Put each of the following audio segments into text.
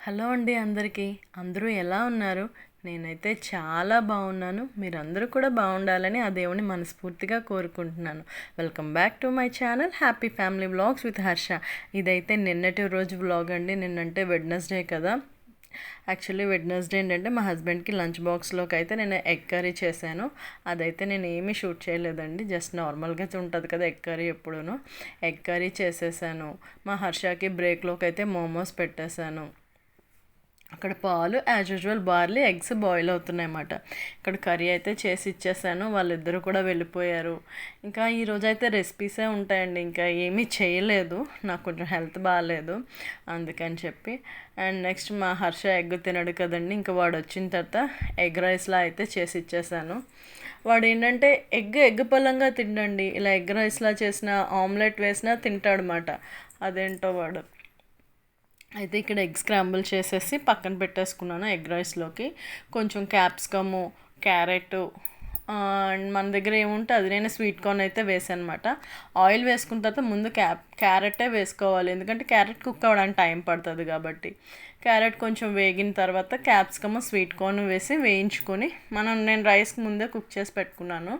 Hello అండి అందరికీ. అందరూ ఎలా ఉన్నారు? నేనైతే చాలా బాగున్నాను. మీరందరూ కూడా బాగుండాలని ఆ దేవుని మనస్ఫూర్తిగా కోరుకుంటున్నాను. Welcome back to my channel happy family vlogs with Harsha. ఇదైతే నిన్నటి రోజు వ్లాగ్ అండి. నిన్నంటే వెడ్నెస్డే కదా. యాక్చువల్లీ వెడ్నెస్డే ఏంటంటే మా హస్బెండ్కి లంచ్ బాక్స్లోకి అయితే నేను ఎగ్ కర్రీ చేశాను. అదైతే నేను ఏమీ షూట్ చేయలేదండి. జస్ట్ నార్మల్గా ఉంటుంది కదా ఎగ్ కర్రీ ఎప్పుడూను. ఎగ్ కర్రీ చేసేసాను. మా హర్షకి బ్రేక్లోకి అయితే మోమోస్ పెట్టేశాను. అక్కడ పాలు as usual barley eggs boil అవుతున్నాయి అన్నమాట. ఇక్కడ కర్రీ అయితే చేసి ఇచ్చేసాను. వాళ్ళిద్దరూ కూడా వెళ్ళిపోయారు. ఇంకా ఈరోజు అయితే రెసిపీసే ఉంటాయండి. ఇంకా ఏమీ చేయలేదు, నాకు కొంచెం హెల్త్ బాగాలేదు అందుకని చెప్పి. అండ్ నెక్స్ట్ మా హర్ష ఎగ్ తినడు కదండి. ఇంకా వాడు వచ్చిన తర్వాత ఎగ్ రైస్లా అయితే చేసి ఇచ్చేసాను. వాడు ఏంటంటే ఎగ్ పళ్ళంగా తిండండి. ఇలా ఎగ్ రైస్లా చేసిన ఆమ్లెట్ వేసినా తింటాడనమాట. అదేంటో వాడు. అయితే ఇక్కడ ఎగ్ స్క్రాంబుల్ చేసేసి పక్కన పెట్టేసుకున్నాను. ఎగ్ రైస్లోకి కొంచెం క్యాప్సికము, క్యారెట్ అండ్ మన దగ్గర ఏముంటే అది నేను స్వీట్ కార్న్ అయితే వేసాను అనమాట. ఆయిల్ వేసుకున్న తర్వాత ముందు క్యారెటే వేసుకోవాలి, ఎందుకంటే క్యారెట్ కుక్ అవ్వడానికి టైం పడుతుంది కాబట్టి. క్యారెట్ కొంచెం వేగిన తర్వాత క్యాప్సికమ్, స్వీట్ కార్న్ వేసి వేయించుకొని నేను రైస్కి ముందే కుక్ చేసి పెట్టుకున్నాను.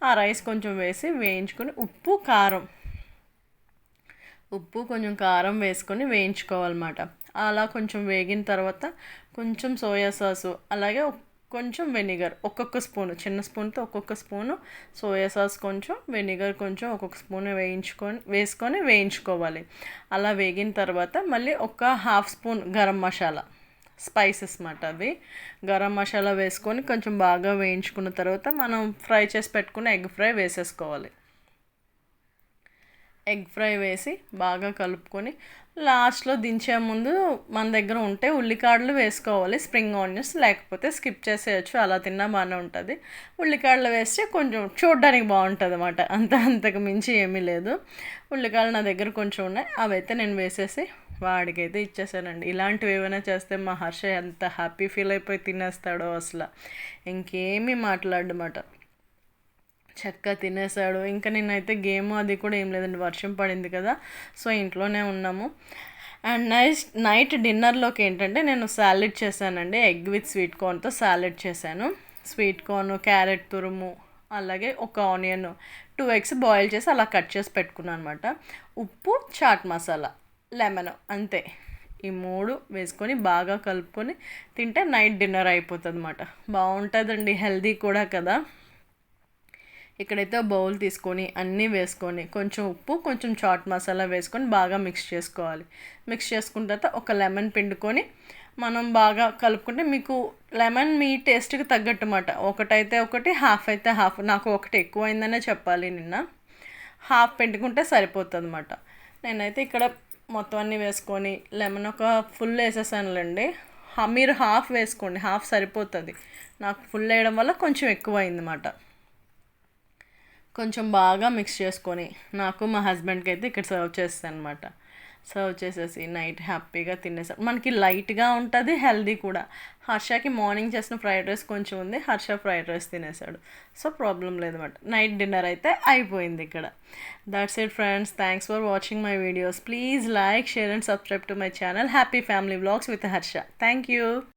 ఆ రైస్ కొంచెం వేసి వేయించుకొని ఉప్పు కొంచెం కారం వేసుకొని వేయించుకోవాలన్నమాట. అలా కొంచెం వేగిన తర్వాత కొంచెం సోయా సాసు, అలాగే కొంచెం వెనిగర్, ఒక్కొక్క స్పూను, చిన్న స్పూన్తో ఒక్కొక్క స్పూను సోయా సాస్, కొంచెం వెనిగర్, కొంచెం ఒక్కొక్క స్పూన్ వేసుకొని వేయించుకోవాలి. అలా వేగిన తర్వాత మళ్ళీ ఒక half spoon garam masala, spices మాట అవి, గరం మసాలా వేసుకొని కొంచెం బాగా వేయించుకున్న తర్వాత మనం ఫ్రై చేసి పెట్టుకున్న ఎగ్ ఫ్రై వేసేసుకోవాలి. ఎగ్ ఫ్రై వేసి బాగా కలుపుకొని లాస్ట్లో దించే ముందు మన దగ్గర ఉంటే ఉల్లికాడలు వేసుకోవాలి, స్ప్రింగ్ ఆనియన్స్, లేకపోతే స్కిప్ చేసేయచ్చు, అలా తిన్నా బాగానే ఉంటుంది. ఉల్లికాడలు వేస్తే కొంచెం చూడడానికి బాగుంటుంది అన్నమాట. అంతకు మించి ఏమీ లేదు. ఉల్లికాడలు నా దగ్గర కొంచెం ఉన్నాయి, అవైతే నేను వేసేసి వాడికైతే ఇచ్చేసానండి. ఇలాంటివి ఏమైనా చేస్తే మా హర్ష ఎంత హ్యాపీ ఫీల్ అయిపోయి తినేస్తాడో అసలు ఇంకేమీ మాట్లాడమాట. చక్కగా తినేసాడు. ఇంకా నేనైతే గేమ్ అది కూడా ఏం లేదండి, వర్షం పడింది కదా, సో ఇంట్లోనే ఉన్నాము. అండ్ నైట్ డిన్నర్లోకి ఏంటంటే నేను సాలెడ్ చేశానండి. ఎగ్ విత్ స్వీట్ కార్న్తో సాలెడ్ చేశాను. స్వీట్ కార్న్, క్యారెట్ తురుము, అలాగే ఒక ఆనియన్, 2 ఎగ్స్ బాయిల్ చేసి అలా కట్ చేసి పెట్టుకున్నాను అనమాట. ఉప్పు, చాట్ మసాలా, లెమన్, అంతే. ఈ 3 వేసుకొని బాగా కలుపుకొని తింటే నైట్ డిన్నర్ అయిపోతుంది అనమాట. బాగుంటుందండి, హెల్దీ కూడా కదా. ఇక్కడైతే బౌల్ తీసుకొని అన్నీ వేసుకొని కొంచెం ఉప్పు, కొంచెం చాట్ మసాలా వేసుకొని బాగా మిక్స్ చేసుకోవాలి. మిక్స్ చేసుకున్న తర్వాత ఒక లెమన్ పిండుకొని మనం బాగా కలుపుకుంటే, మీకు లెమన్ మీ టేస్ట్కి తగ్గట్టు అన్నమాట. ఒకటైతే ఒకటి, హాఫ్ అయితే హాఫ్. నాకు ఒకటి ఎక్కువైందనే చెప్పాలి. నిన్న హాఫ్ పిండుకుంటే సరిపోతుంది అన్నమాట. నేనైతే ఇక్కడ మొత్తం అన్నీ వేసుకొని లెమన్ ఒక ఫుల్ వేసేసానులేండి. మీరు హాఫ్ వేసుకోండి, హాఫ్ సరిపోతుంది. నాకు ఫుల్ వేయడం వల్ల కొంచెం ఎక్కువ అయిందన్నమాట. కొంచెం బాగా మిక్స్ చేసుకొని నాకు మా హస్బెండ్కి అయితే ఇక్కడ సర్వ్ చేస్తాను అనమాట. సర్వ్ చేసేసి నైట్ హ్యాపీగా తినేసాం. మనకి లైట్గా ఉంటుంది, హెల్దీ కూడా. హర్షకి మార్నింగ్ చేసిన ఫ్రైడ్ రైస్ కొంచెం ఉంది, హర్ష ఫ్రైడ్ రైస్ తినేసాడు, సో ప్రాబ్లం లేదన్నమాట. నైట్ డిన్నర్ అయితే అయిపోయింది ఇక్కడ. That's it friends. Thanks for watching my videos. Please like, share and subscribe to my channel happy family vlogs with Harsha. Thank you.